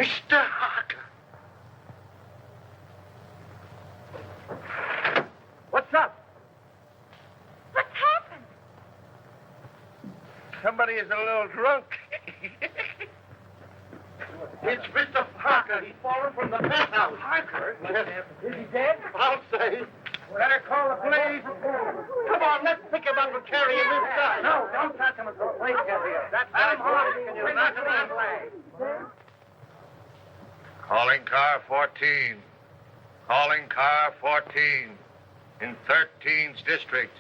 Mr. Harker. What's up? What's happened? Somebody is a little drunk. It's Mr. Harker. He's fallen from the penthouse. Harker? Is he dead? I'll say. Better call the police. Come on, let's pick him up and carry him inside. No, don't touch him until the police get here. That's Adam Hardy. Can you knock him that way? Calling car 14. Calling car 14 in 13th District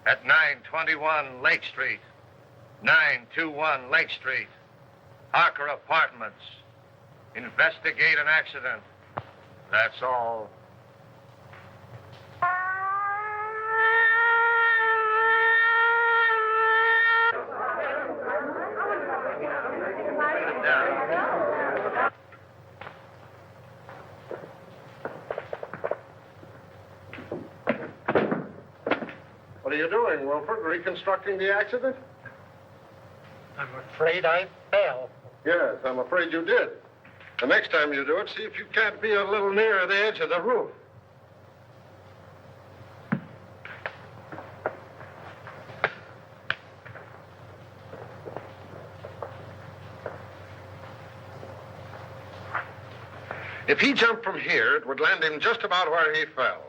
at 921 Lake Street. 921 Lake Street. Harker Apartments. Investigate an accident. That's all. What are you doing, Wilford? Reconstructing the accident? I'm afraid I fell. Yes, I'm afraid you did. The next time you do it, see if you can't be a little nearer the edge of the roof. If he jumped from here, it would land him just about where he fell.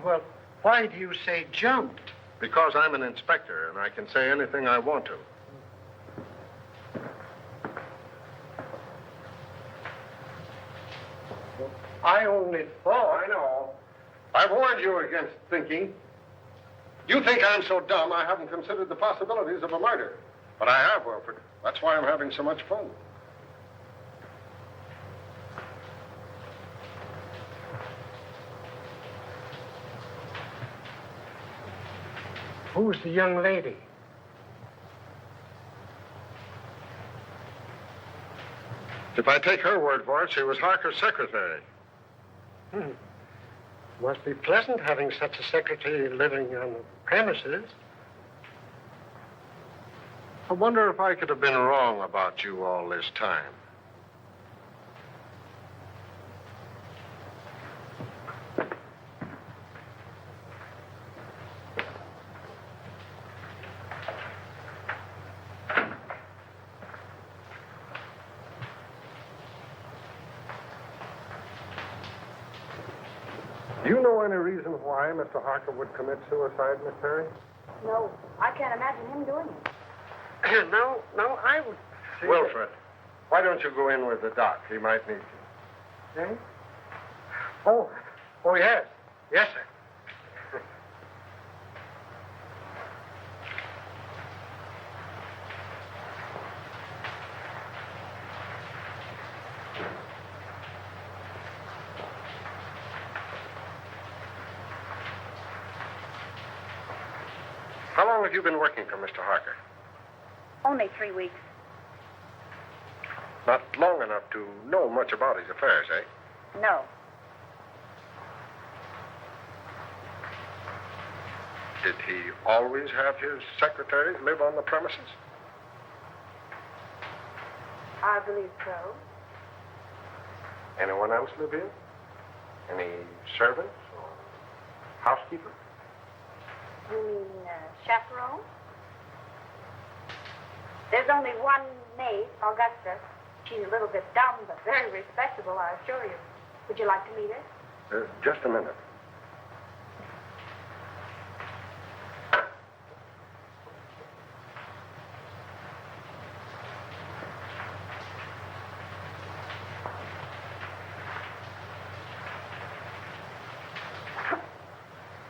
Well, why do you say jumped? Because I'm an inspector, and I can say anything I want to. I only thought. I know. I warned you against thinking. You think I'm so dumb I haven't considered the possibilities of a murder. But I have, Wilford. That's why I'm having so much fun. Who's the young lady? If I take her word for it, she was Harker's secretary. Must be pleasant having such a secretary living on the premises. I wonder if I could have been wrong about you all this time. Do you know any reason why Mr. Harker would commit suicide, Miss Perry? No, I can't imagine him doing it. No, I would say Wilfred, why don't you go in with the doc? He might need you. Eh? Oh, yes. Yes, sir. How long have you been working for Mr. Harker? Only 3 weeks. Not long enough to know much about his affairs, eh? No. Did he always have his secretaries live on the premises? I believe so. Anyone else live here? Any servants or housekeeper? You mean chaperone? There's only one maid, Augusta. She's a little bit dumb, but very respectable, I assure you. Would you like to meet her? Just a minute.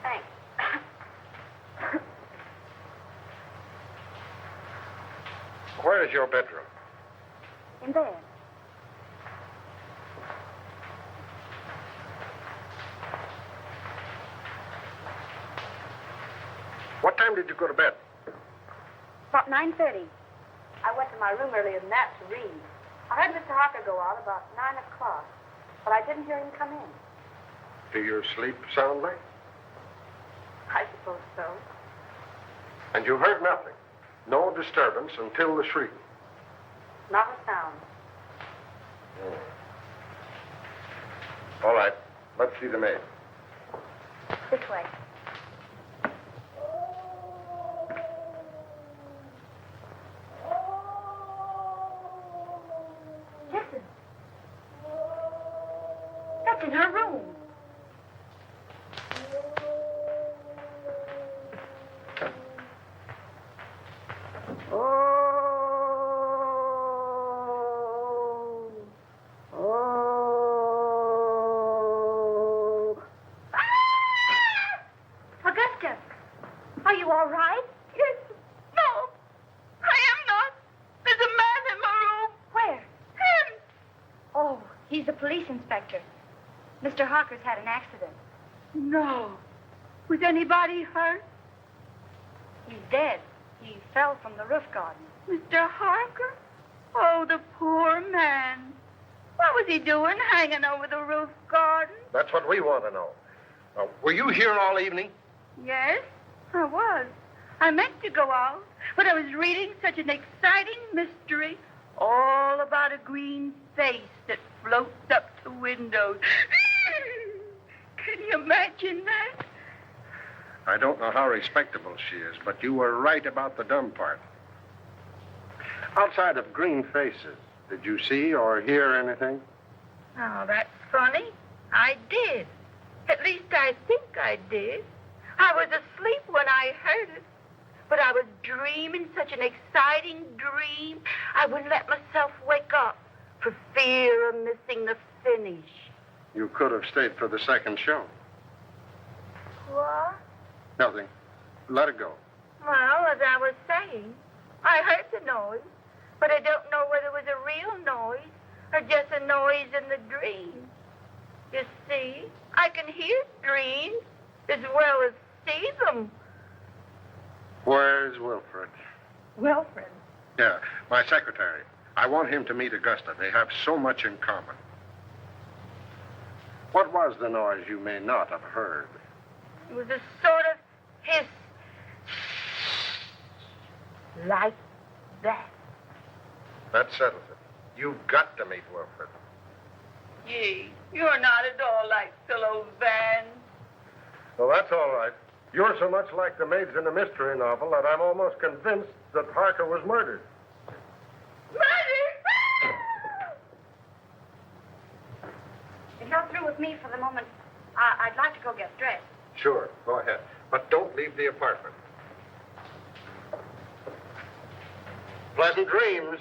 Thanks. Where is your bedroom? In bed. What time did you go to bed? About 9:30. I went to my room earlier than that to read. I heard Mr. Harker go out about 9 o'clock, but I didn't hear him come in. Do you sleep soundly? I suppose so. And you heard nothing? No disturbance until the shriek? Not a sound. All right. Let's see the maid. This way. Listen. That's in her room. Augusta, are you all right? Yes. No. I am not. There's a man in my room. Where? Him. Oh, he's the police inspector. Mr. Harker's had an accident. No. Was anybody hurt? He's dead. He fell from the roof garden. Mr. Harker? Oh, the poor man. What was he doing hanging over the roof garden? That's what we want to know. Were you here all evening? Yes, I was. I meant to go out, but I was reading such an exciting mystery all about a green face that floats up the windows. Can you imagine that? I don't know how respectable she is, but you were right about the dumb part. Outside of green faces, did you see or hear anything? Oh, that's funny. I did. At least I think I did. I was asleep when I heard it. But I was dreaming such an exciting dream, I wouldn't let myself wake up for fear of missing the finish. You could have stayed for the second show. What? Nothing. Let it go. Well, as I was saying, I heard the noise, but I don't know whether it was a real noise or just a noise in the dream. You see, I can hear dreams as well as see them. Where's Wilfred? Wilfred? Yeah, my secretary. I want him to meet Augusta. They have so much in common. What was the noise you may not have heard? It was a sort of hiss. Like that. That settles it. You've got to meet Wilfred. Gee, you're not at all like Philo Van. Well, that's all right. You're so much like the maids in a mystery novel that I'm almost convinced that Harker was murdered. Murder! If you're through with me for the moment, I'd like to go get dressed. Sure, go ahead. But don't leave the apartment. Pleasant dreams.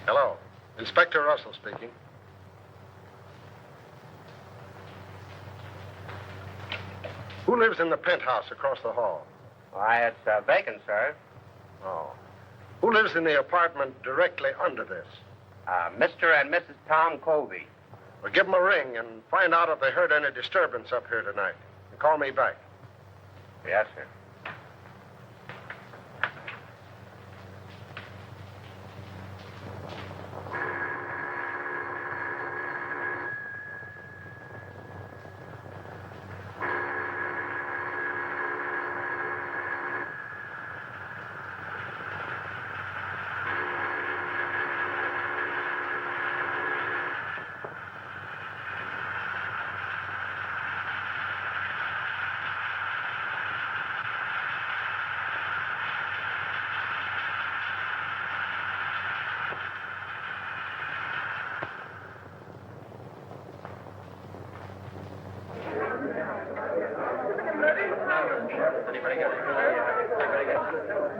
Hello. Inspector Russell speaking. Who lives in the penthouse across the hall? Why, it's vacant, sir. Oh. Who lives in the apartment directly under this? Mr. and Mrs. Tom Colby. Well, give them a ring and find out if they heard any disturbance up here tonight. And call me back. Yes, sir.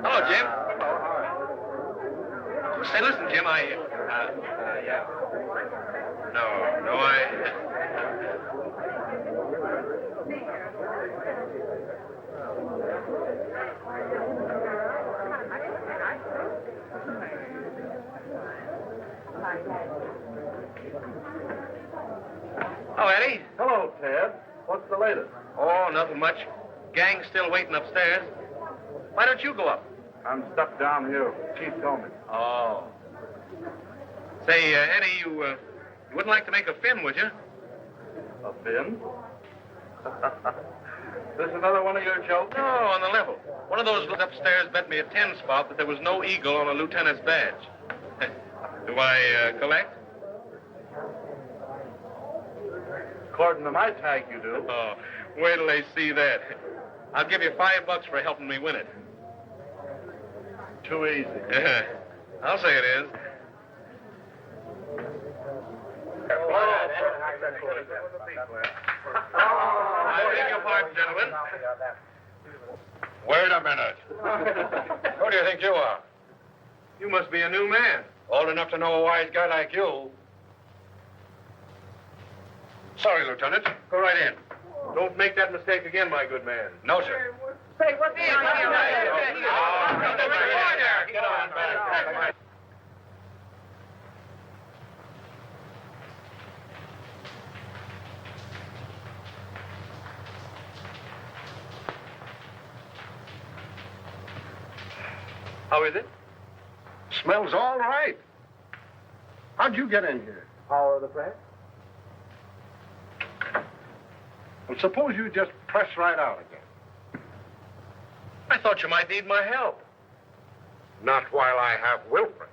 Hello, Jim. Say, listen, Jim, Yeah. No, Oh, Eddie. Hello, Ted. What's the latest? Oh, nothing much. Gang's still waiting upstairs. Why don't you go up? I'm stuck down here. Chief told me. Oh. Say, Eddie, you wouldn't like to make a fin, would you? A fin? This another one of your jokes? No, on the level. One of those upstairs bet me a 10 spot that there was no eagle on a lieutenant's badge. Do I collect? According to my tag, you do. Oh, wait till they see that. I'll give you $5 for helping me win it. Too easy. I'll say it is. I beg your pardon, gentlemen. Wait a minute. Who do you think you are? You must be a new man. Old enough to know a wise guy like you. Sorry, Lieutenant. Go right in. Don't make that mistake again, my good man. No, sir. Say, what's the Get on back. How is it? Smells all right. How'd you get in here? Power of the press? Well, suppose you just press right out again. I thought you might need my help. Not while I have Wilfred.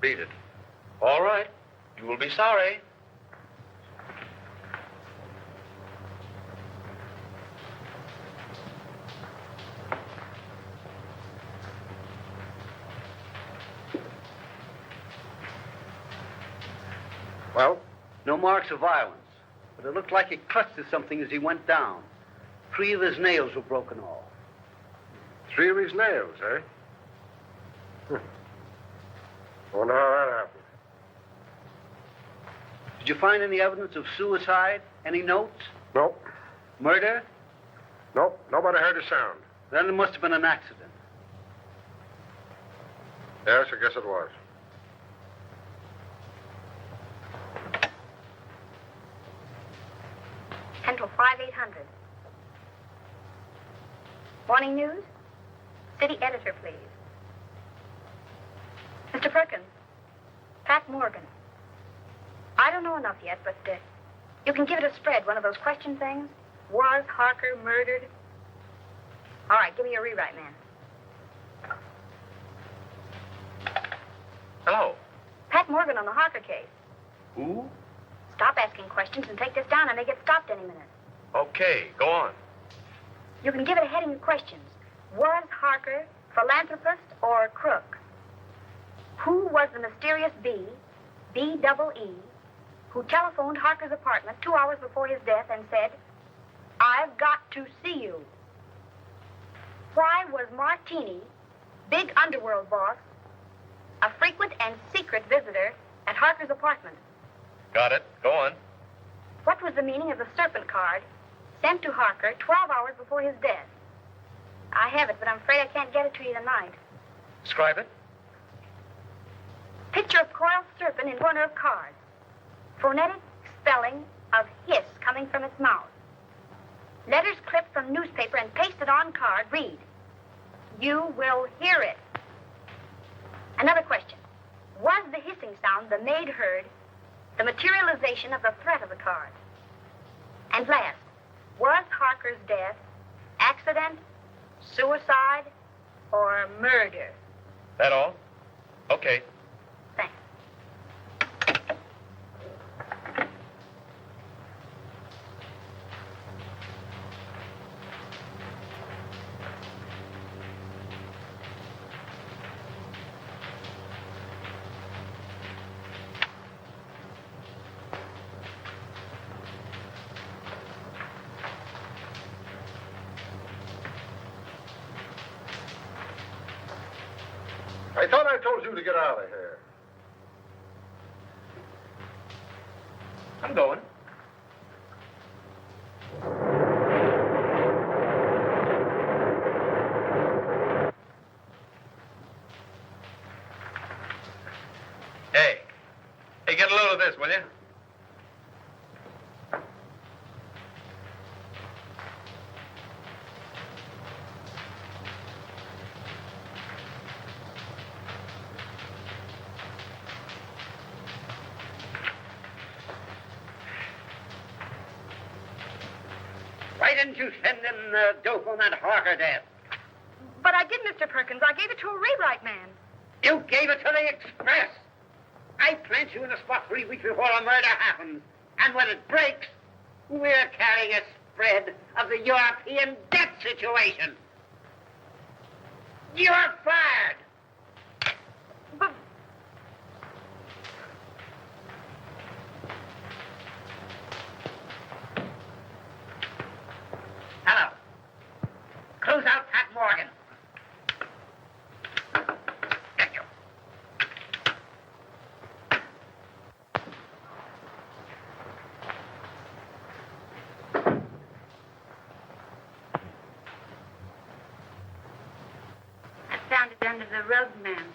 Beat it. All right. You will be sorry. Well? No marks of violence, but it looked like he clutched at something as he went down. 3 of his nails were broken off. 3 of his nails, eh? Wonder how that happened. Did you find any evidence of suicide? Any notes? Nope. Murder? Nope. Nobody heard a sound. Then it must have been an accident. Yes, I guess it was. Central 5800. Morning news? City editor, please. Mr. Perkins, Pat Morgan. I don't know enough yet, but you can give it a spread, one of those question things. Was Harker murdered? All right, give me your rewrite, man. Hello. Pat Morgan on the Harker case. Who? Stop asking questions and take this down. I may get stopped any minute. Okay, go on. You can give it a heading of questions. Was Harker philanthropist or crook? Who was the mysterious B-double-E, who telephoned Harker's apartment 2 hours before his death and said, "I've got to see you"? Why was Martini, big underworld boss, a frequent and secret visitor at Harker's apartment? Got it. Go on. What was the meaning of the serpent card sent to Harker 12 hours before his death? I have it, but I'm afraid I can't get it to you tonight. Describe it. Picture of coiled serpent in corner of card. Phonetic spelling of hiss coming from its mouth. Letters clipped from newspaper and pasted on card read, "You will hear it." Another question. Was the hissing sound the maid heard the materialization of the threat of the card? And last, was Harker's death accident, suicide, or murder? That all? Okay. Thanks. I thought I told you to get out of here. I'm going. Hey, Hey, get a load of this, will you? Why didn't you send in the dope on that Harker death? But I did, Mr. Perkins. I gave it to a rewrite man. You gave it to the Express. I plant you in a spot 3 weeks before a murder happens. And when it breaks, we're carrying a spread of the European debt situation. You're fired. But Hello. Close out Pat Morgan. Thank you. I found it under the rug, ma'am.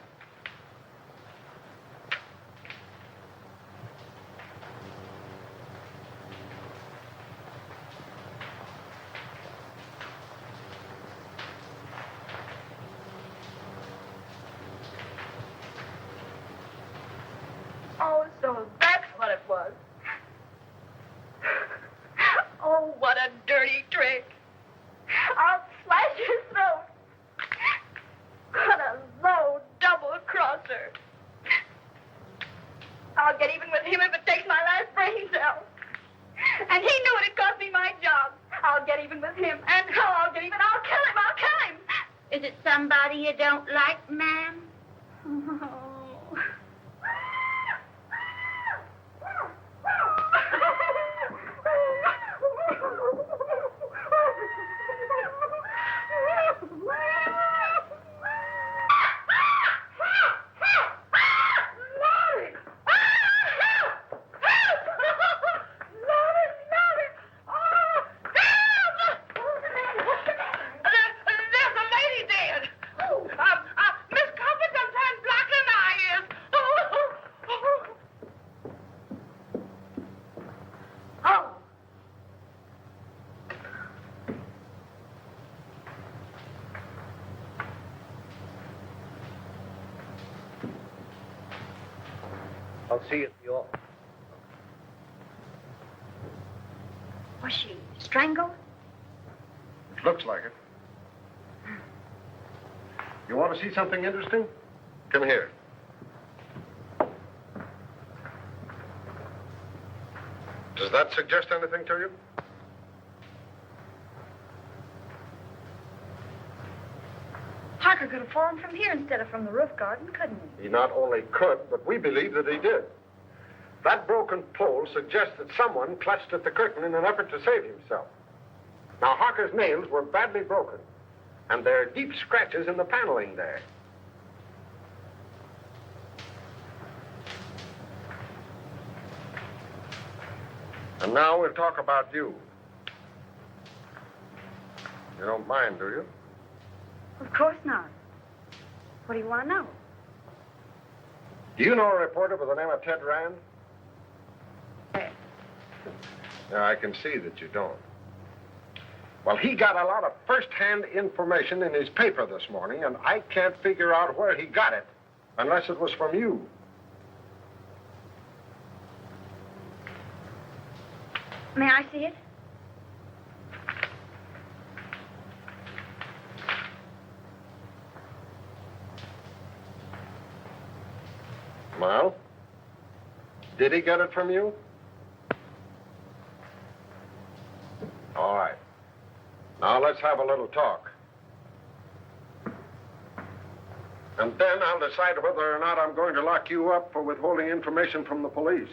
oh, so that's what it was. Oh, what a dirty trick. I'll slash his throat. What a low double-crosser. I'll get even with him if it takes my last brain cell. And he knew it'd cost me my job. I'll get even with him. And how I'll get even, I'll kill him. I'll kill him. Is it somebody you don't like, ma'am? Oh. I'll see you at the office. Was she strangled? Looks like it. You want to see something interesting? Come here. Does that suggest anything to you? Harker could have fallen from here instead of from the roof garden, couldn't he? He not only could, but we believe that he did. That broken pole suggests that someone clutched at the curtain in an effort to save himself. Now, Harker's nails were badly broken, and there are deep scratches in the paneling there. And now we'll talk about you. You don't mind, do you? Of course not. What do you want to know? Do you know a reporter by the name of Ted Rand? Yeah, I can see that you don't. Well, he got a lot of first-hand information in his paper this morning, and I can't figure out where he got it, unless it was from you. May I see it? Well, did he get it from you? All right. Now let's have a little talk. And then I'll decide whether or not I'm going to lock you up for withholding information from the police.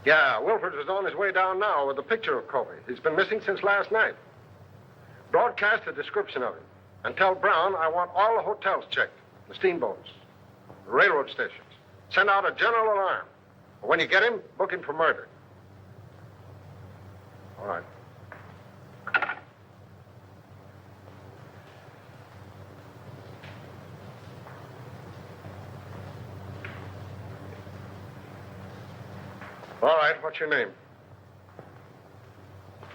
Yeah, Wilford is on his way down now with a picture of Kobe. He's been missing since last night. Broadcast a description of him. And tell Brown I want all the hotels checked, the steamboats, the railroad stations. Send out a general alarm. When you get him, book him for murder. All right. All right, what's your name?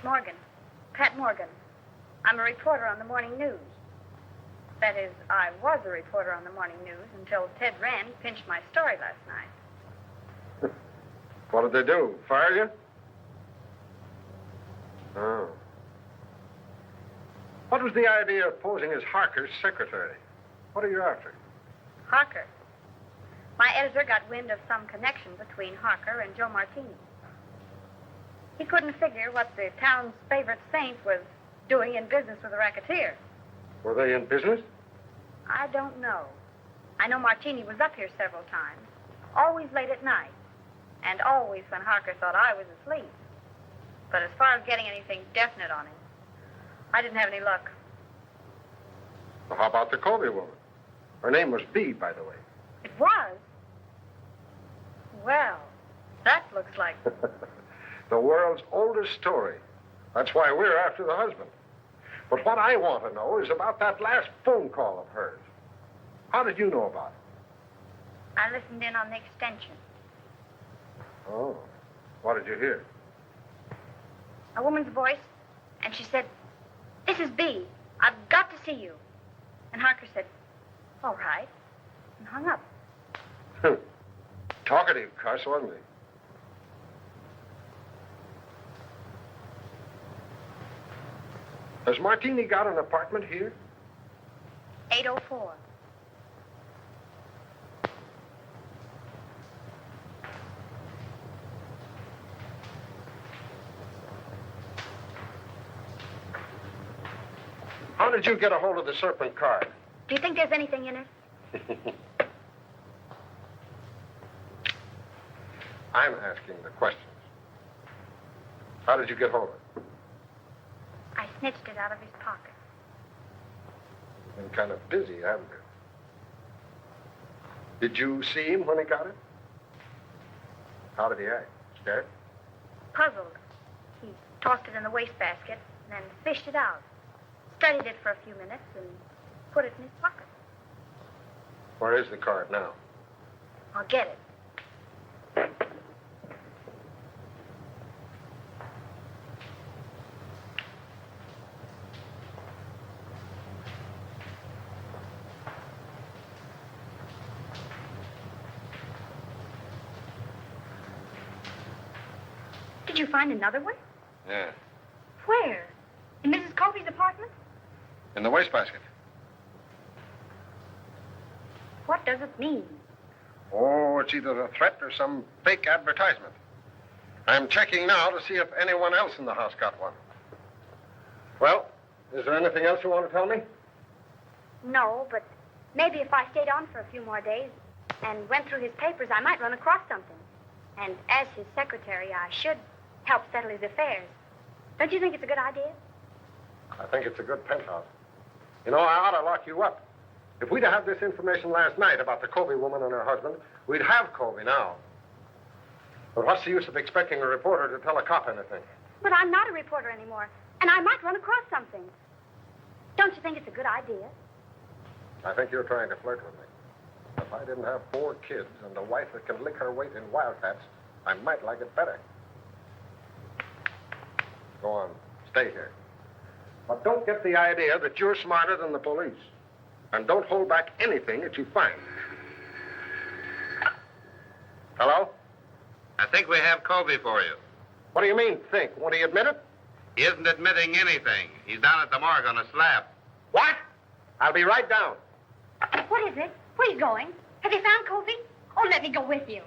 Morgan. Pat Morgan. I'm a reporter on the morning news. That is, I was a reporter on the morning news until Ted Rand pinched my story last night. What did they do? Fire you? Oh. What was the idea of posing as Harker's secretary? What are you after? Harker. My editor got wind of some connection between Harker and Joe Martini. He couldn't figure what the town's favorite saint was doing in business with a racketeer. Were they in business? I don't know. I know Martini was up here several times, always late at night, and always when Harker thought I was asleep. But as far as getting anything definite on him, I didn't have any luck. Well, how about the Colby woman? Her name was Bee, by the way. It was? Well, that looks like... The world's oldest story. That's why we're after the husband. But what I want to know is about that last phone call of hers. How did you know about it? I listened in on the extension. Oh. What did you hear? A woman's voice, and she said, "This is Bee. I've got to see you." And Harker said, "All right," and hung up. Talkative cuss, wasn't he? Has Martini got an apartment here? 804. How did you get a hold of the Serpent card? Do you think there's anything in it? I'm asking the questions. How did you get hold of it? I snitched it out of his pocket. Been kind of busy, haven't you? Did you see him when he got it? How did he act? Scared? Puzzled. He tossed it in the wastebasket and then fished it out. Studied it for a few minutes and put it in his pocket. Where is the card now? I'll get it. Did you find another one? Yeah. Where? In Mrs. Colby's apartment? In the wastebasket. What does it mean? Oh, it's either a threat or some fake advertisement. I'm checking now to see if anyone else in the house got one. Well, is there anything else you want to tell me? No, but maybe if I stayed on for a few more days and went through his papers, I might run across something. And as his secretary, I should help settle his affairs. Don't you think it's a good idea? I think it's a good penthouse. You know, I ought to lock you up. If we'd have had this information last night about the Colby woman and her husband, we'd have Colby now. But what's the use of expecting a reporter to tell a cop anything? But I'm not a reporter anymore, and I might run across something. Don't you think it's a good idea? I think you're trying to flirt with me. If I didn't have 4 kids and a wife that can lick her weight in wildcats, I might like it better. Go on. Stay here. But don't get the idea that you're smarter than the police. And don't hold back anything that you find. Hello? I think we have Colby for you. What do you mean, think? Won't he admit it? He isn't admitting anything. He's down at the morgue on a slab. What? I'll be right down. What is it? Where are you going? Have you found Colby? Oh, let me go with you.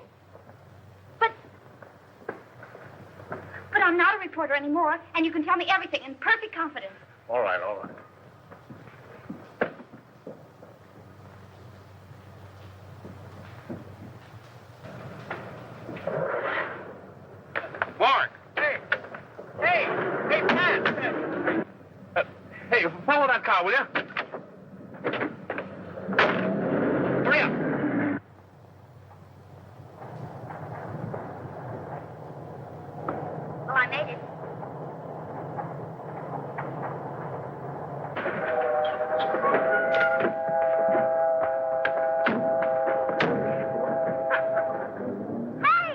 But I'm not a reporter anymore, and you can tell me everything in perfect confidence. All right, all right. Mark! Hey, Pat! Hey, follow that car, will you? Hurry up. Well, I made it. Hey!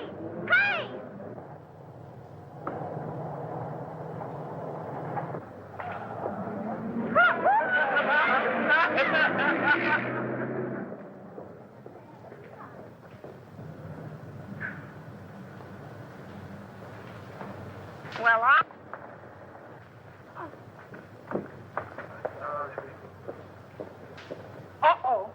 Well, I... Uh-oh.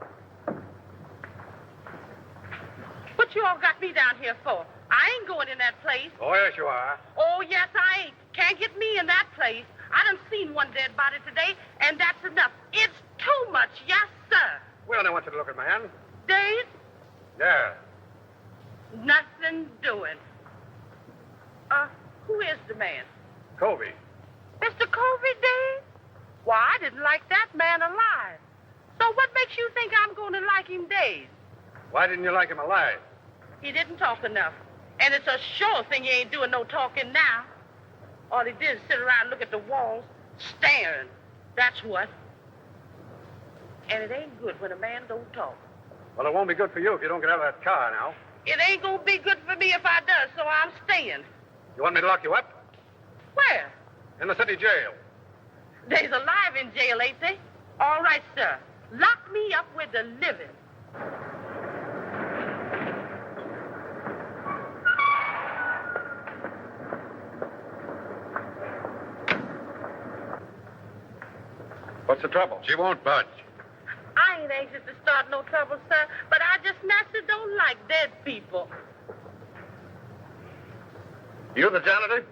What you all got me down here for? I ain't going in that place. Oh, yes, you are. Oh, yes, I ain't. Can't get me in that place. I done seen one dead body today, and that's enough. It's too much, yes, sir. Well, I want you to look at my hand. Dave, Yeah. nothing doing. Who is the man? Covey. Mr. Covey, Dave? Why, I didn't like that man alive. So what makes you think I'm going to like him, Dave? Why didn't you like him alive? He didn't talk enough. And it's a sure thing he ain't doing no talking now. All he did is sit around and look at the walls, staring. That's what. And it ain't good when a man don't talk. Well, it won't be good for you if you don't get out of that car now. It ain't gonna be good for me if I does, so I'm staying. You want me to lock you up? Where? In the city jail. They's alive in jail, ain't they? All right, sir. Lock me up with the living. What's the trouble? She won't budge. I ain't anxious to start no trouble, sir, but I just naturally don't like dead people. You the janitor?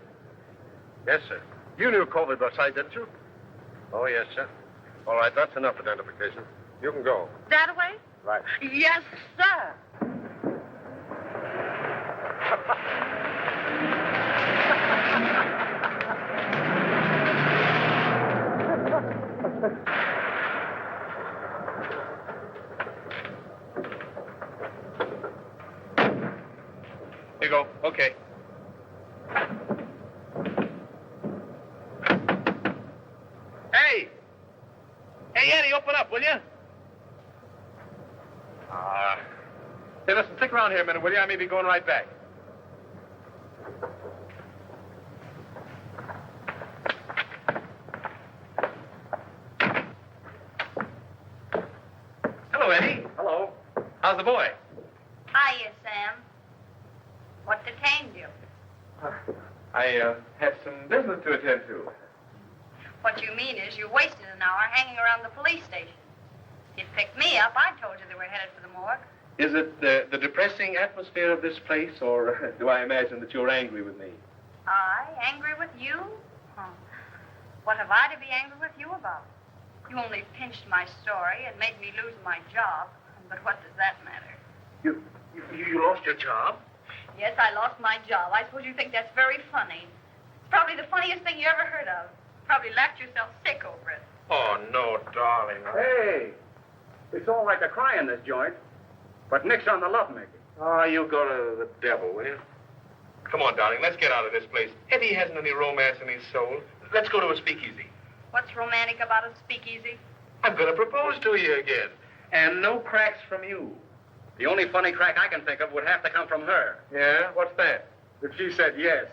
Yes, sir. You knew Covey outside, didn't you? Oh, yes, sir. All right, that's enough identification. You can go. That way? Right. Yes, sir. Here you go. Okay. Hey! Hey, Eddie, open up, will you? Hey, listen, stick around here a minute, will you? I may be going right back. Hello, Eddie. Hello. How's the boy? Hiya, Sam. What detained you? I had some business to attend to. What you mean is you wasted an hour hanging around the police station. You'd picked me up. I told you they were headed for the morgue. Is it the depressing atmosphere of this place, or do I imagine that you're angry with me? I? Angry with you? Huh. What have I to be angry with you about? You only pinched my story and made me lose my job. But what does that matter? You lost your job? Yes, I lost my job. I suppose you think that's very funny. It's probably the funniest thing you ever heard of. Probably laughed yourself sick over it. Oh, no, darling. Hey, it's all right to cry in this joint, but nix on the lovemaking. Oh, you go to the devil, will you? Come on, darling, let's get out of this place. Eddie hasn't any romance in his soul. Let's go to a speakeasy. What's romantic about a speakeasy? I'm going to propose to you again. And no cracks from you. The only funny crack I can think of would have to come from her. Yeah? What's that? If she said yes.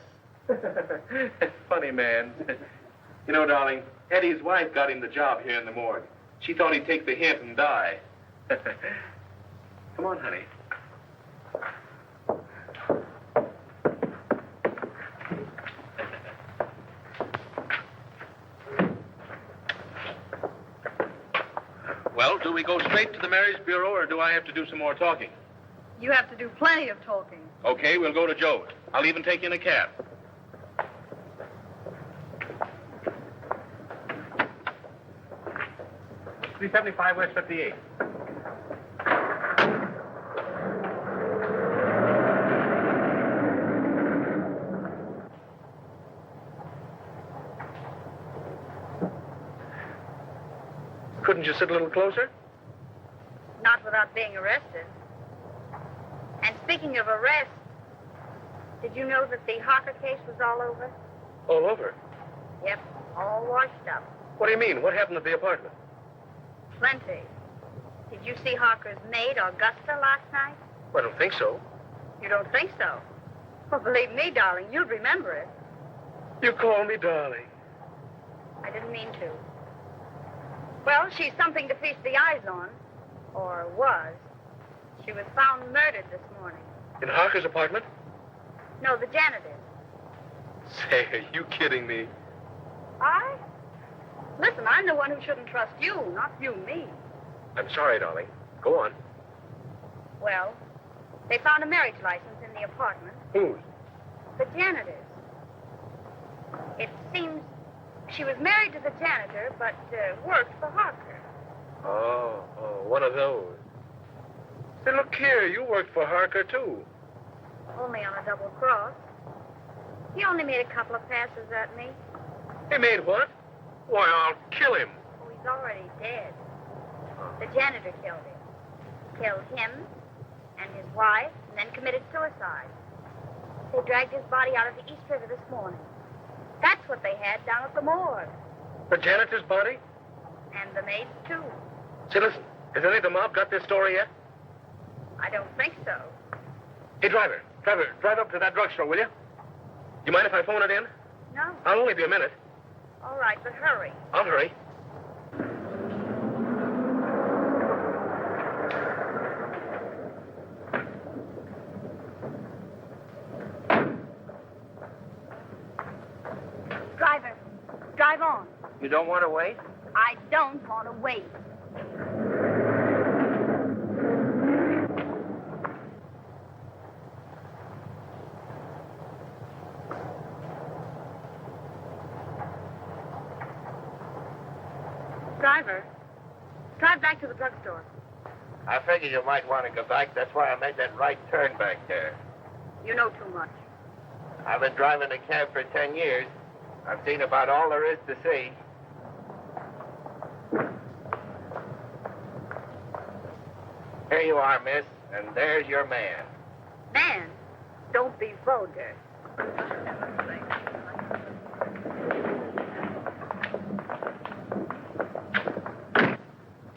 Funny man. You know, darling, Eddie's wife got him the job here in the morgue. She thought he'd take the hint and die. Come on, honey. Well, do we go straight to the marriage bureau, or do I have to do some more talking? You have to do plenty of talking. Okay, we'll go to Joe's. I'll even take you in a cab. $375 West 58. Couldn't you sit a little closer? Not without being arrested. And speaking of arrest, did you know that the Harker case was all over? All over. Yep, all washed up. What do you mean? What happened at the apartment? Plenty. Did you see Harker's maid, Augusta, last night? Well, I don't think so. You don't think so? Well, believe me, darling, you'll remember it. You call me darling. I didn't mean to. Well, she's something to feast the eyes on. Or was. She was found murdered this morning. In Harker's apartment? No, the janitor's. Say, are you kidding me? I? Listen, I'm the one who shouldn't trust you, not you me. I'm sorry, darling. Go on. Well, they found a marriage license in the apartment. Whose? The janitor's. It seems she was married to the janitor, but worked for Harker. Oh, one of those. Say, look here, you worked for Harker, too. Only on a double cross. He only made a couple of passes at me. He made what? Why, I'll kill him. Oh, he's already dead. The janitor killed him. Killed him and his wife, and then committed suicide. They dragged his body out of the East River this morning. That's what they had down at the morgue. The janitor's body? And the maid's, too. Say, listen, has any of the mob got this story yet? I don't think so. Hey, driver, drive up to that drugstore, will you? You mind if I phone it in? No. I'll only be a minute. All right, but hurry. I'll hurry. Driver, drive on. You don't want to wait? I don't want to wait. Driver, drive back to the drugstore. I figured you might want to go back. That's why I made that right turn back there. You know too much. I've been driving a cab for 10 years. I've seen about all there is to see. Here you are, miss, and there's your man. Man, don't be vulgar.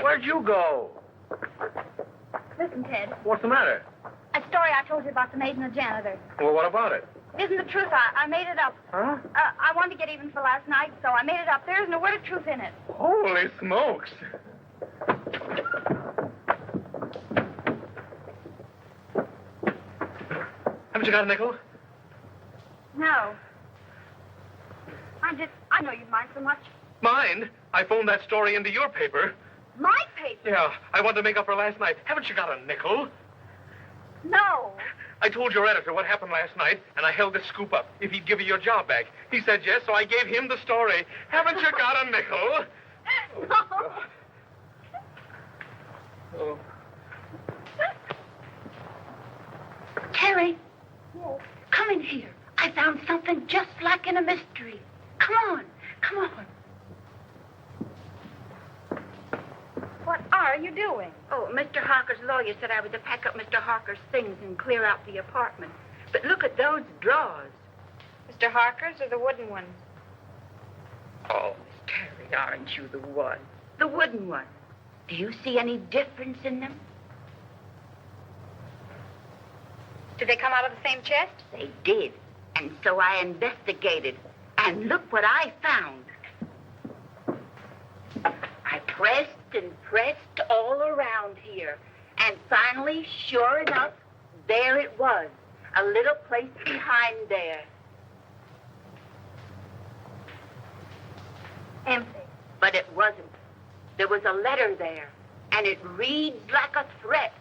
Where'd you go? Listen, Ted. What's the matter? A story I told you about the maid and the janitor. Well, what about it? It isn't the truth. I made it up. Huh? I wanted to get even for last night, so I made it up. There isn't a word of truth in it. Holy smokes. Haven't you got a nickel? No. I know you mind so much. Mind? I phoned that story into your paper. My paper? Yeah, I wanted to make up for last night. Haven't you got a nickel? No. I told your editor what happened last night, and I held this scoop up if he'd give you your job back. He said yes, so I gave him the story. Haven't you got a nickel? No. Oh. Terry, come in here. I found something just like in a mystery. Come on, come on. What are you doing? Oh, Mr. Harker's lawyer said I was to pack up Mr. Harker's things and clear out the apartment. But look at those drawers. Mr. Harker's or the wooden ones? Oh, Miss Terry, aren't you the one? The wooden one. Do you see any difference in them? Did they come out of the same chest? They did. And so I investigated. And look what I found. I pressed and pressed all around here. And finally, sure enough, there it was. A little place behind there. Empty. But it wasn't. There was a letter there. And it reads like a threat.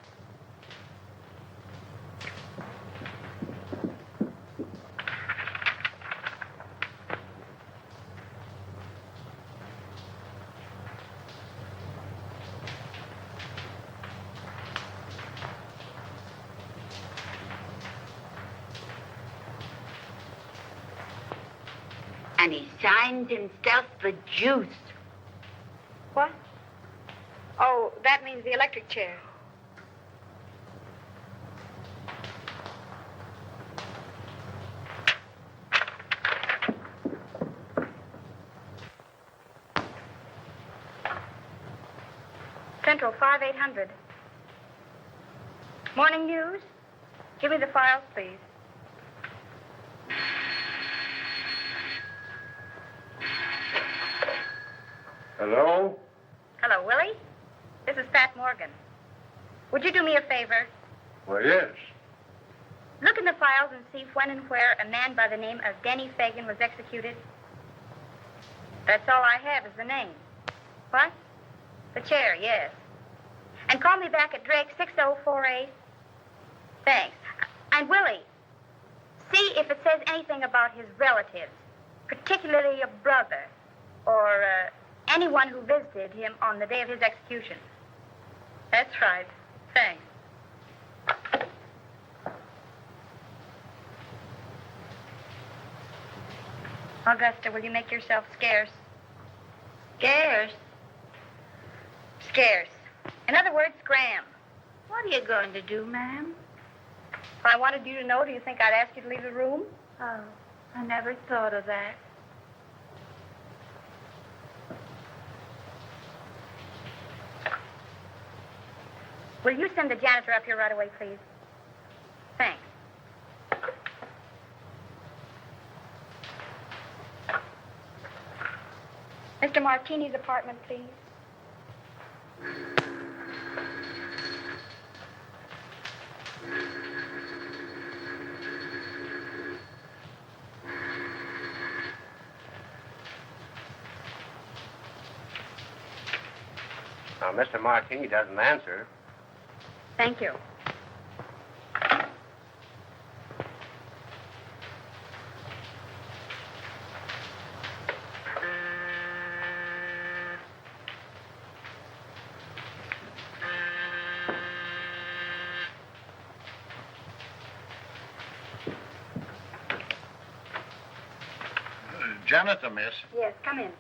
And he signs himself the Juice. What? Oh, that means the electric chair. Central 5800. Morning news. Give me the files, please. Hello? Hello, Willie. This is Pat Morgan. Would you do me a favor? Well, yes. Look in the files and see when and where a man by the name of Denny Fagan was executed. That's all I have is the name. What? The chair, yes. And call me back at Drake 6048. Thanks. And Willie, see if it says anything about his relatives, particularly a brother or anyone who visited him on the day of his execution. That's right. Thanks. Augusta, will you make yourself scarce? Scarce? Scarce. In other words, Graham. What are you going to do, ma'am? If I wanted you to know, do you think I'd ask you to leave the room? Oh, I never thought of that. Will you send the janitor up here right away, please? Thanks. Mr. Martini's apartment, please. Now, Mr. Martini doesn't answer. Thank you. Janitor, miss. Yes, come in.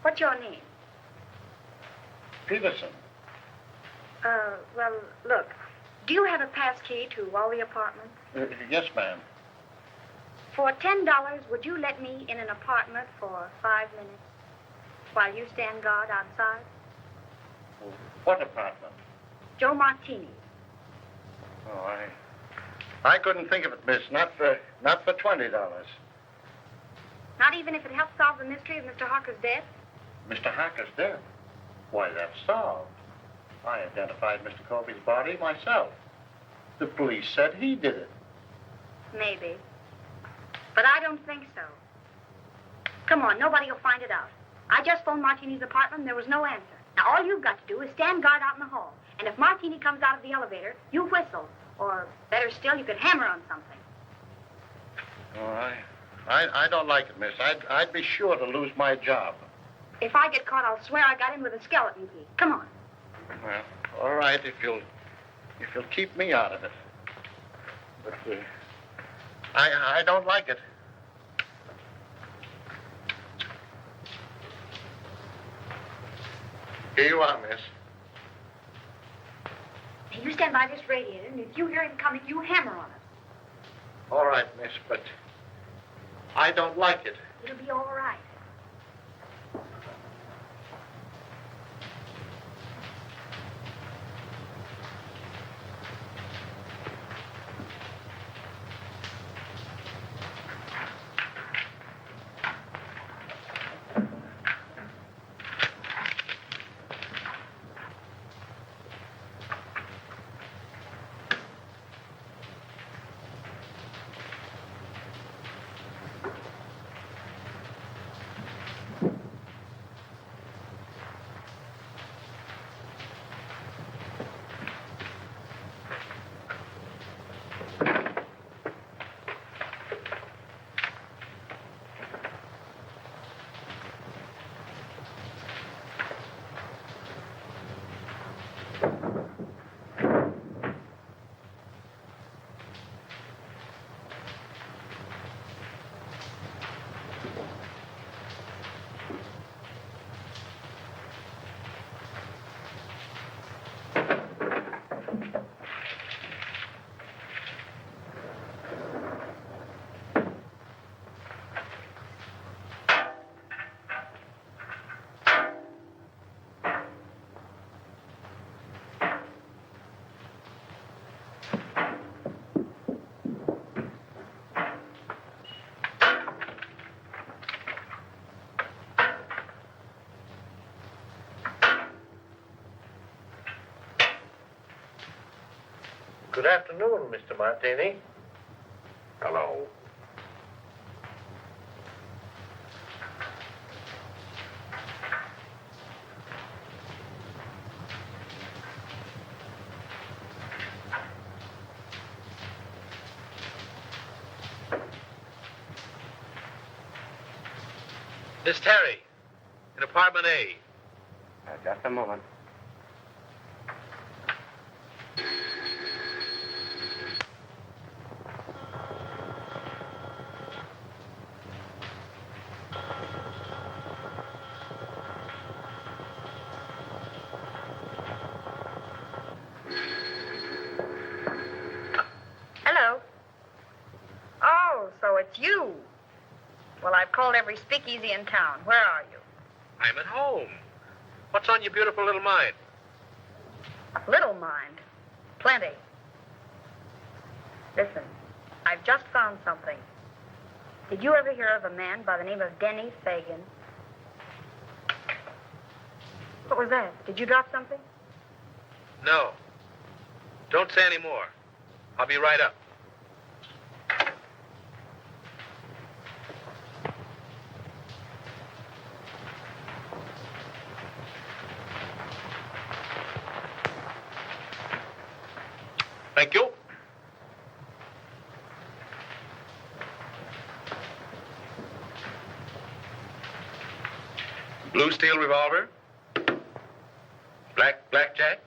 What's your name? Peterson. Well, look, do you have a pass key to all the apartments? Yes, ma'am. For $10, would you let me in an apartment for 5 minutes while you stand guard outside? What apartment? Joe Martini. Oh, I couldn't think of it, miss. Not for $20. Not even if it helps solve the mystery of Mr. Harker's death? Mr. Harker's dead. Why, that's solved. I identified Mr. Colby's body myself. The police said he did it. Maybe. But I don't think so. Come on, nobody will find it out. I just phoned Martini's apartment and there was no answer. Now, all you've got to do is stand guard out in the hall. And if Martini comes out of the elevator, you whistle. Or, better still, you could hammer on something. Oh, I don't like it, miss. I'd be sure to lose my job. If I get caught, I'll swear I got in with a skeleton key. Come on. Well, all right, if you'll keep me out of it. But I don't like it. Here you are, miss. Now, you stand by this radiator, and if you hear him coming, you hammer on it. All right, miss, but I don't like it. It'll be all right. Good afternoon, Mr. Martini. Hello. Miss Terry, in apartment A. Just a moment. Hello. Oh, so it's you. Well, I've called every speakeasy in town. Where are you? I'm at home. What's on your beautiful little mind? Little mind. Plenty. Listen, I've just found something. Did you ever hear of a man by the name of Denny Fagan? What was that? Did you drop something? No. Don't say any more. I'll be right up. Thank you. Blue steel revolver. Blackjack.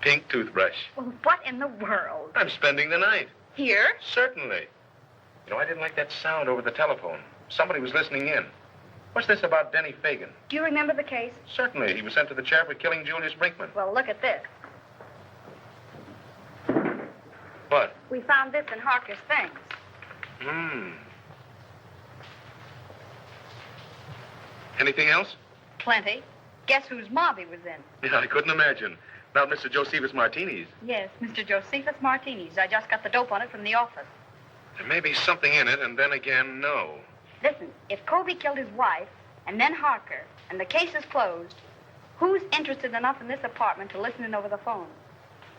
Pink toothbrush. Well, what in the world? I'm spending the night. Here? Certainly. You know, I didn't like that sound over the telephone. Somebody was listening in. What's this about Denny Fagan? Do you remember the case? Certainly. He was sent to the chair for killing Julius Brinkman. Well, look at this. What? We found this in Harker's things. Anything else? Plenty. Guess whose mob he was in? Yeah, I couldn't imagine. Not Mr. Josephus Martini's. Yes, Mr. Josephus Martini's. I just got the dope on it from the office. There may be something in it, and then again, no. Listen, if Colby killed his wife, and then Harker, and the case is closed, who's interested enough in this apartment to listen in over the phone?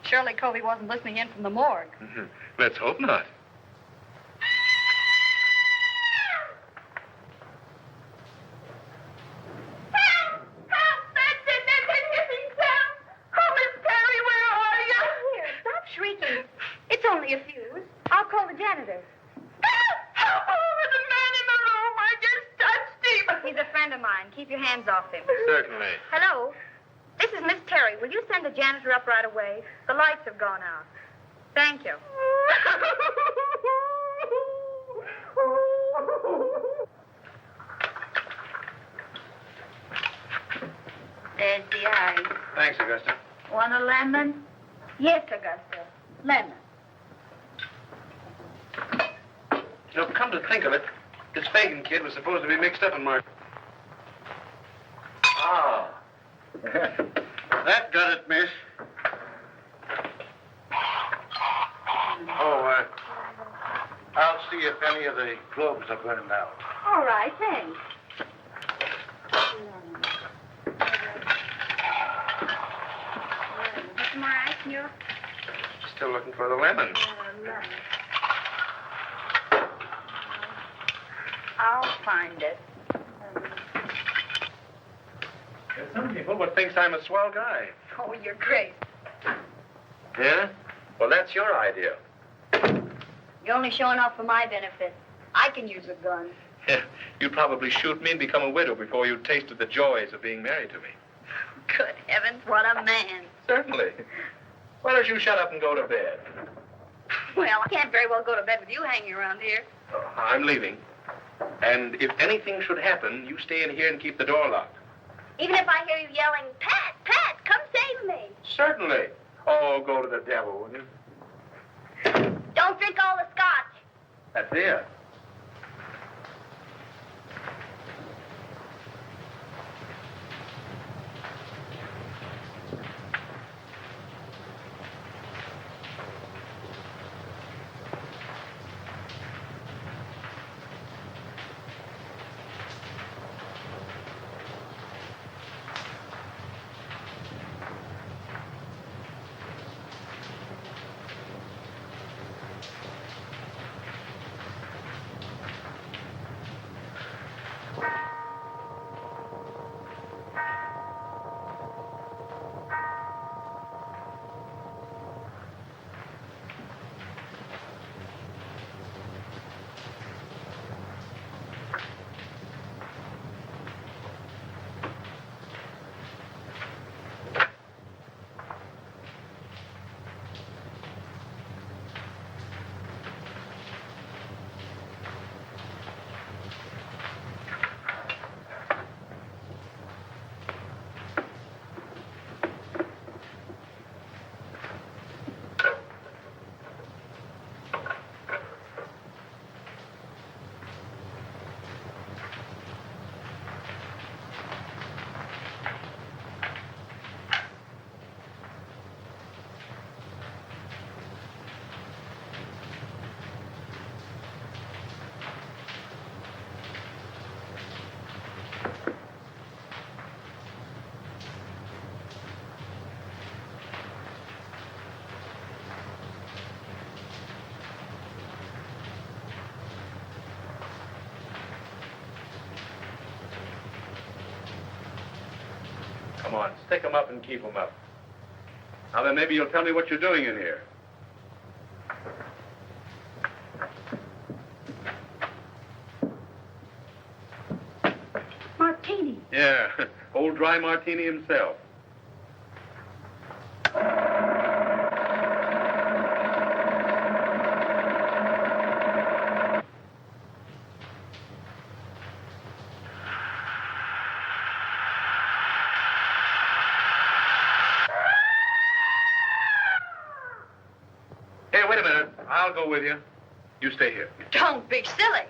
Surely Colby wasn't listening in from the morgue. Let's hope not. Shrieking. It's only a fuse. I'll call the janitor. Help! There's a man in the room. I just touched him. He's a friend of mine. Keep your hands off him. Certainly. Hello? This is Miss Terry. Will you send the janitor up right away? The lights have gone out. Thank you. There's the ice. Thanks, Augusta. Want a lemon? Yes, Augusta. Lemon. You know, come to think of it, this Fagan kid was supposed to be mixed up in Mark. Ah. That got it, miss. Oh, I'll see if any of the globes are burned out. All right, thanks. Some more ice in your... Still looking for the lemon. lemon. I'll find it. There's some people would think I'm a swell guy. Oh, you're great. Yeah? Well, that's your idea. You're only showing off for my benefit. I can use a gun. Yeah, you'd probably shoot me and become a widow before you tasted the joys of being married to me. Good heavens, what a man. Certainly. Why don't you shut up and go to bed? Well, I can't very well go to bed with you hanging around here. Oh, I'm leaving. And if anything should happen, you stay in here and keep the door locked. Even if I hear you yelling, Pat, Pat, come save me. Certainly. Oh, go to the devil, will you? Don't drink all the scotch. That's it. Come on, stick 'em up and keep 'em up. Now then, maybe you'll tell me what you're doing in here. Martini. Yeah, old dry martini himself. Hey, wait a minute. I'll go with you. You stay here. Don't be silly.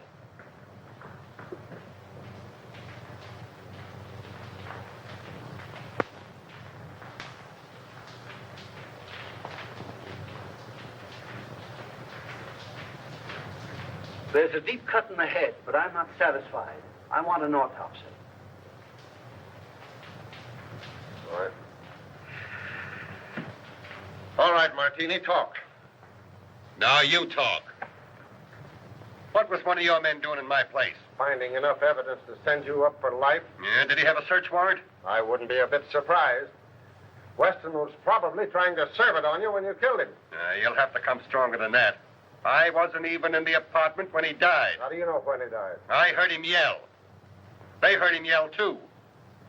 There's a deep cut in the head, but I'm not satisfied. I want an autopsy. All right. All right, Martini, talk. Now you talk. What was one of your men doing in my place? Finding enough evidence to send you up for life? Yeah, did he have a search warrant? I wouldn't be a bit surprised. Weston was probably trying to serve it on you when you killed him. You'll have to come stronger than that. I wasn't even in the apartment when he died. How do you know when he died? I heard him yell. They heard him yell, too.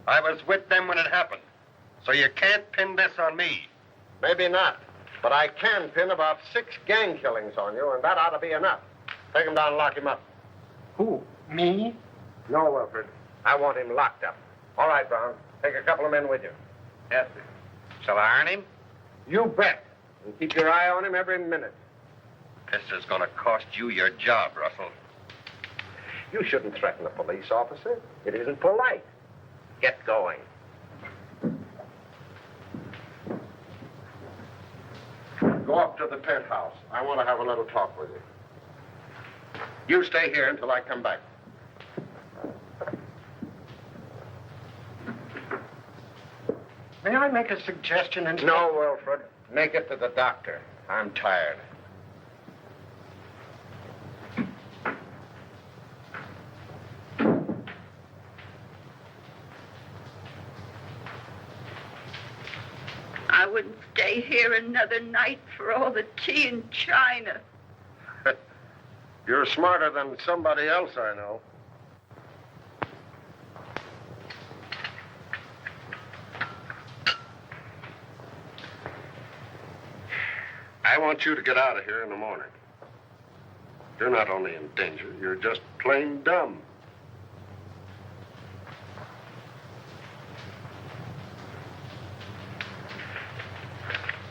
I was with them when it happened. So you can't pin this on me. Maybe not. But I can pin about 6 gang killings on you, and that ought to be enough. Take him down and lock him up. Who? Me? No, Wilfred. I want him locked up. All right, Brown. Take a couple of men with you. Yes, sir. Shall I iron him? You bet. And keep your eye on him every minute. This is going to cost you your job, Russell. You shouldn't threaten a police officer. It isn't polite. Get going. Go up to the penthouse. I want to have a little talk with you. You stay here until I come back. May I make a suggestion? No, Wilfred. Make it to the doctor. I'm tired. I wouldn't stay here another night for all the tea in China. You're smarter than somebody else I know. I want you to get out of here in the morning. You're not only in danger, you're just plain dumb.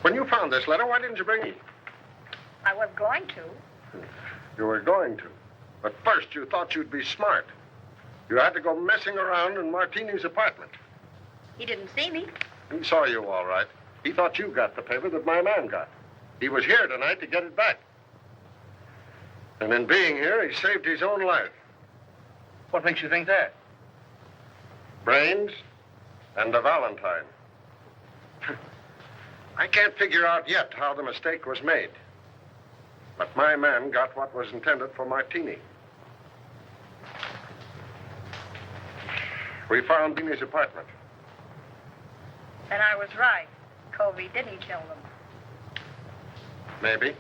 When you found this letter, why didn't you bring it? I was going to. You were going to. But first, you thought you'd be smart. You had to go messing around in Martini's apartment. He didn't see me. He saw you all right. He thought you got the paper that my man got. He was here tonight to get it back. And in being here, he saved his own life. What makes you think that? Brains and a Valentine. I can't figure out yet how the mistake was made. But my man got what was intended for Martini. We found Martini's apartment. Then I was right. Covey didn't kill them. Maybe.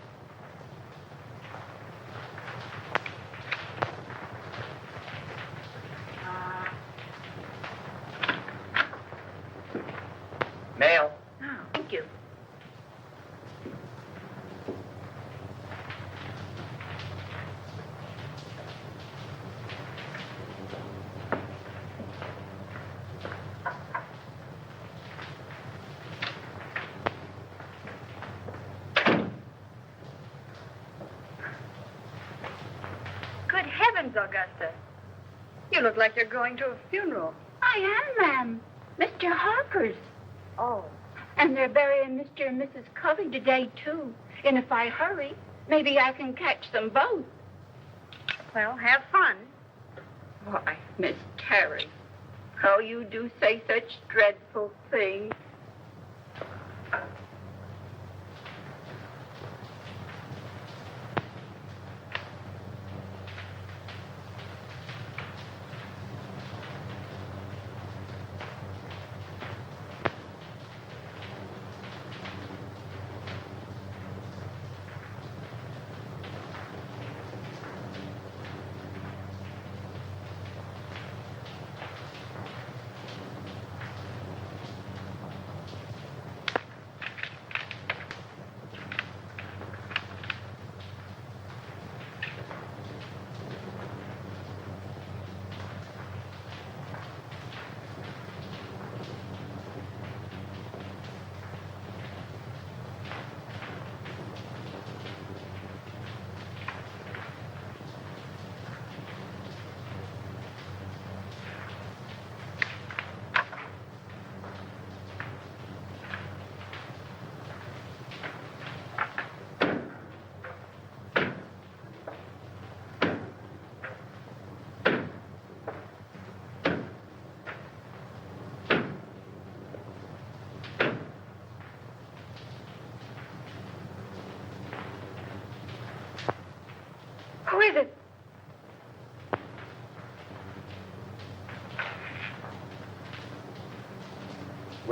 Mail. Oh, thank you. Good heavens, Augusta. You look like you're going to a funeral. I am, ma'am. Mr. Harper's. Oh. And they're burying Mr. and Mrs. Covey today, too. And if I hurry, maybe I can catch them both. Well, have fun. Why, Miss Terry, how you do say such dreadful things.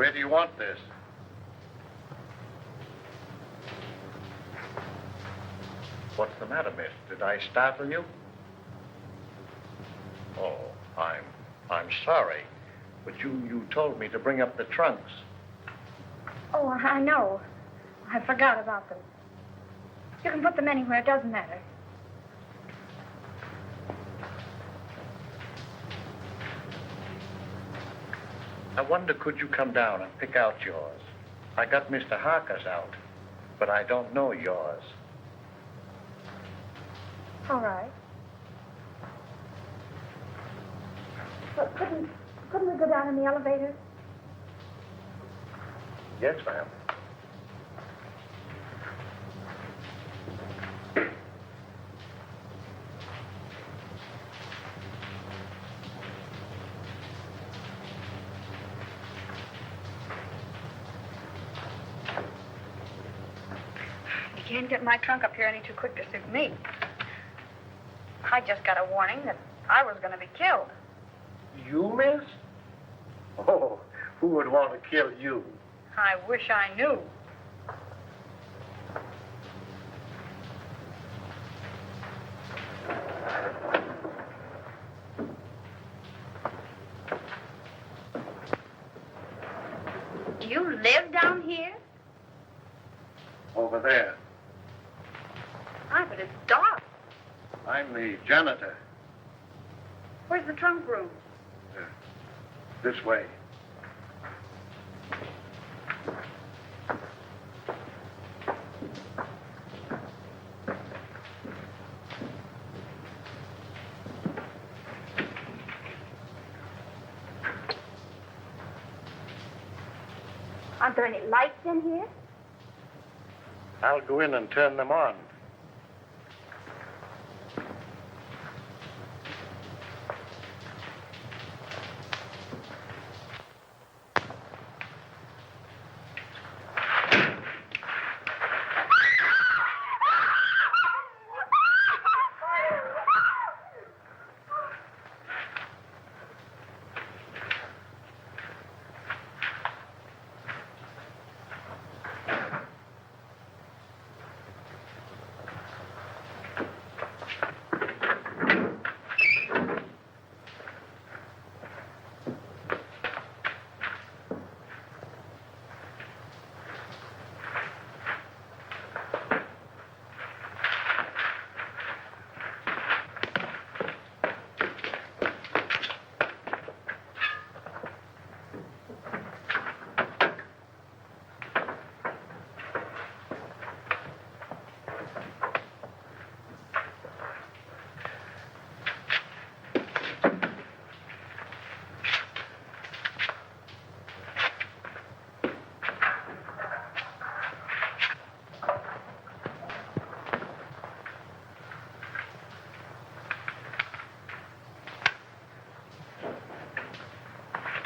Where do you want this? What's the matter, miss? Did I startle you? Oh, I'm sorry. But you told me to bring up the trunks. Oh, I know. I forgot about them. You can put them anywhere. It doesn't matter. I wonder, could you come down and pick out yours? I got Mr. Harker's out, but I don't know yours. All right. But couldn't we go down in the elevator? Yes, ma'am. You can't get my trunk up here any too quick to suit me. I just got a warning that I was going to be killed. You, miss? Oh, who would want to kill you? I wish I knew. You live down here? Over there. Hi, but it's dark. I'm the janitor. Where's the trunk room? This way. Aren't there any lights in here? I'll go in and turn them on.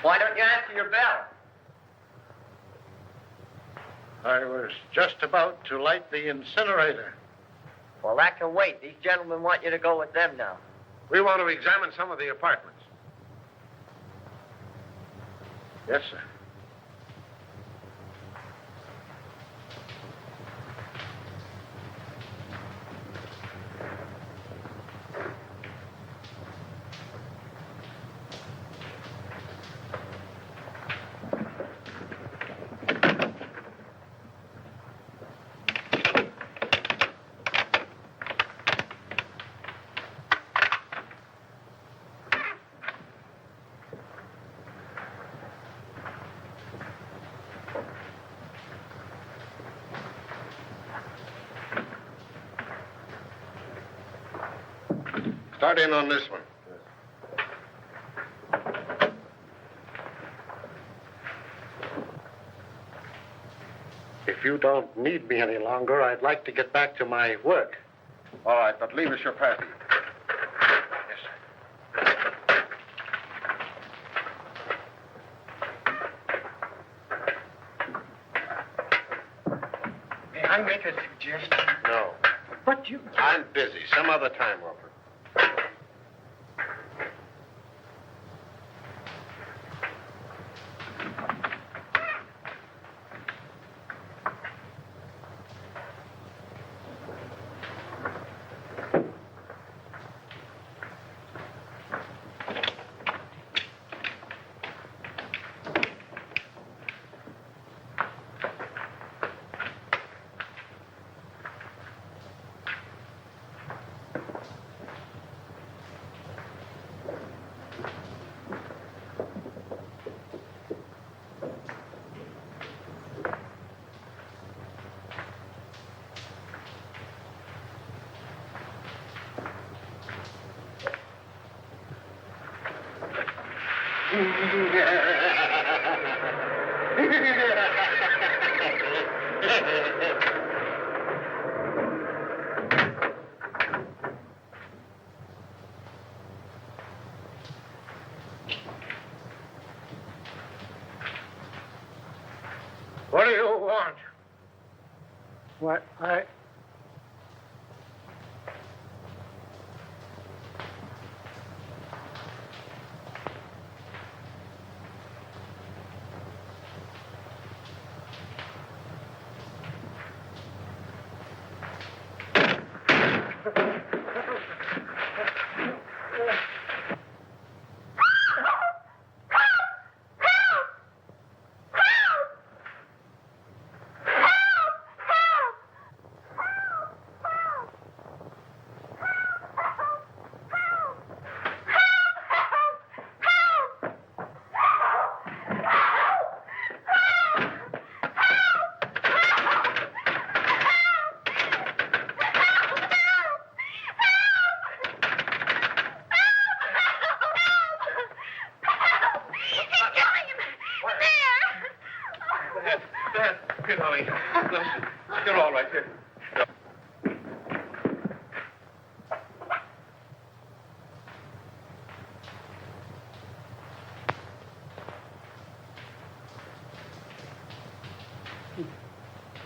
Why don't you answer your bell? I was just about to light the incinerator. Well, that can wait. These gentlemen want you to go with them now. We want to examine some of the apartments. Yes, sir. Start in on this one. If you don't need me any longer, I'd like to get back to my work. All right, but leave us your party. Yes, sir. May I make a suggestion? No. But you... I'm busy. Some other time, Wilbur. What do you want? What? Here, Dolly. Listen, you're all right here.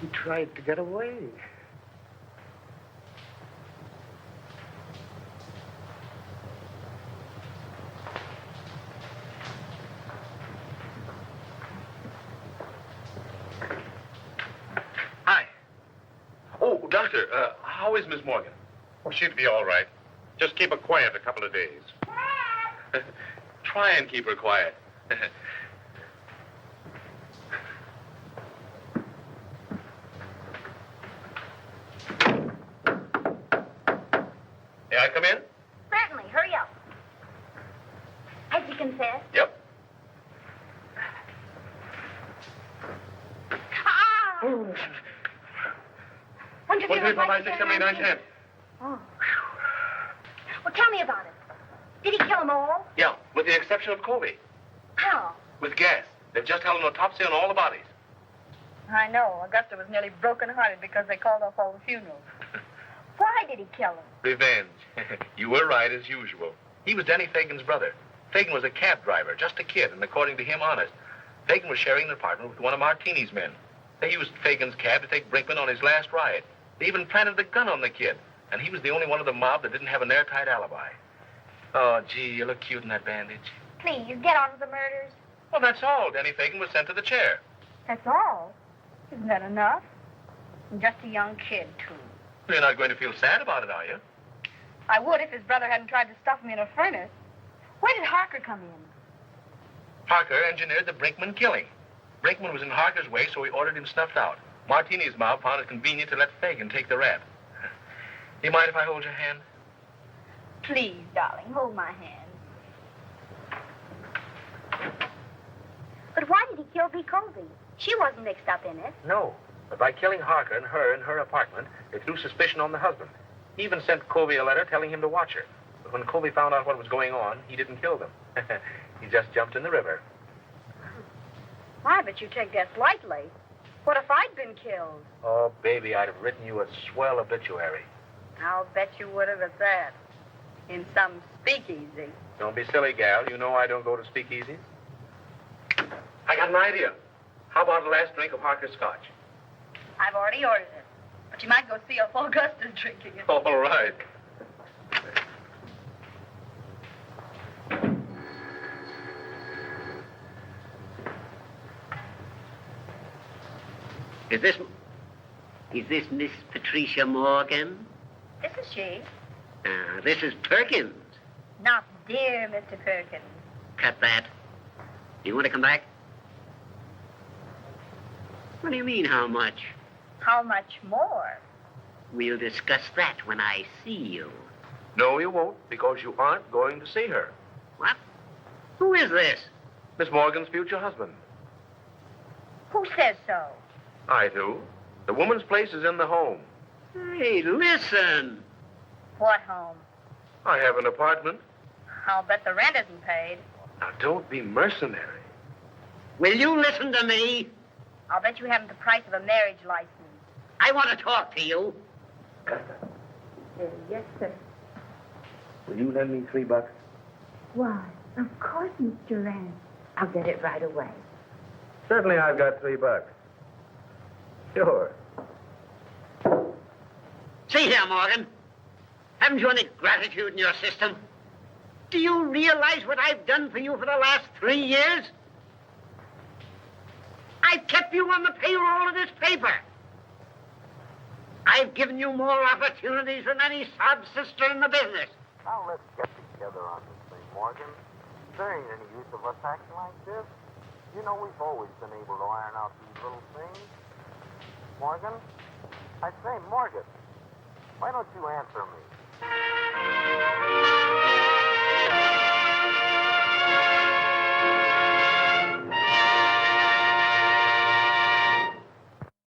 He tried to get away. Hi. Oh, Doctor, how is Miss Morgan? Oh, she'd be all right. Just keep her quiet a couple of days. Try and keep her quiet. May I come in? Certainly. Hurry up. Has he confessed? Yep. Ah! 1, Oh. Well, tell me about it. Did he kill them all? Yeah, with the exception of Colby. How? With gas. They've just held an autopsy on all the bodies. I know. Augusta was nearly broken-hearted because they called off all the funerals. Why did he kill them? Revenge. You were right, as usual. He was Denny Fagan's brother. Fagan was a cab driver, just a kid, and according to him, honest. Fagan was sharing an apartment with one of Martini's men. They used Fagan's cab to take Brinkman on his last ride. They even planted a gun on the kid, and he was the only one of the mob that didn't have an airtight alibi. Oh, gee, you look cute in that bandage. Please, get on with the murders. Well, that's all. Denny Fagan was sent to the chair. That's all. Isn't that enough? And just a young kid, too. You're not going to feel sad about it, are you? I would if his brother hadn't tried to stuff me in a furnace. Where did Harker come in? Harker engineered the Brinkman killing. Brinkman was in Harker's way, so he ordered him snuffed out. Martini's mob found it convenient to let Fagan take the rap. Do you mind if I hold your hand? Please, darling, hold my hand. But why did he kill B. Colby? She wasn't mixed up in it. No. But by killing Harker and her in her apartment, it threw suspicion on the husband. He even sent Colby a letter telling him to watch her. But when Colby found out what was going on, he didn't kill them. He just jumped in the river. Why, but you take that lightly. What if I'd been killed? Oh, baby, I'd have written you a swell obituary. I'll bet you would have at that. In some speakeasy. Don't be silly, gal. You know I don't go to speakeasies. I got an idea. How about a last drink of Harker's scotch? I've already ordered it. But you might go see if Augusta's drinking it. All right. Is this Miss Patricia Morgan? This is she. This is Perkins. Not dear Mr. Perkins. Cut that. You want to come back? What do you mean, how much? How much more? We'll discuss that when I see you. No, you won't, because you aren't going to see her. What? Who is this? Miss Morgan's future husband. Who says so? I do. The woman's place is in the home. Hey, listen. What home? I have an apartment. I'll bet the rent isn't paid. Now, don't be mercenary. Will you listen to me? I'll bet you haven't the price of a marriage license. I want to talk to you. Yes, sir. Will you lend me $3? Why, of course, Mr. Rand. I'll get it right away. Certainly I've got $3. Sure. See here, Morgan. Haven't you any gratitude in your system? Do you realize what I've done for you for the last 3 years? I've kept you on the payroll of this paper. I've given you more opportunities than any sob sister in the business. Now let's get together on this thing, Morgan. There ain't any use of us acting like this. You know we've always been able to iron out these little things. Morgan? I say, Morgan, why don't you answer me?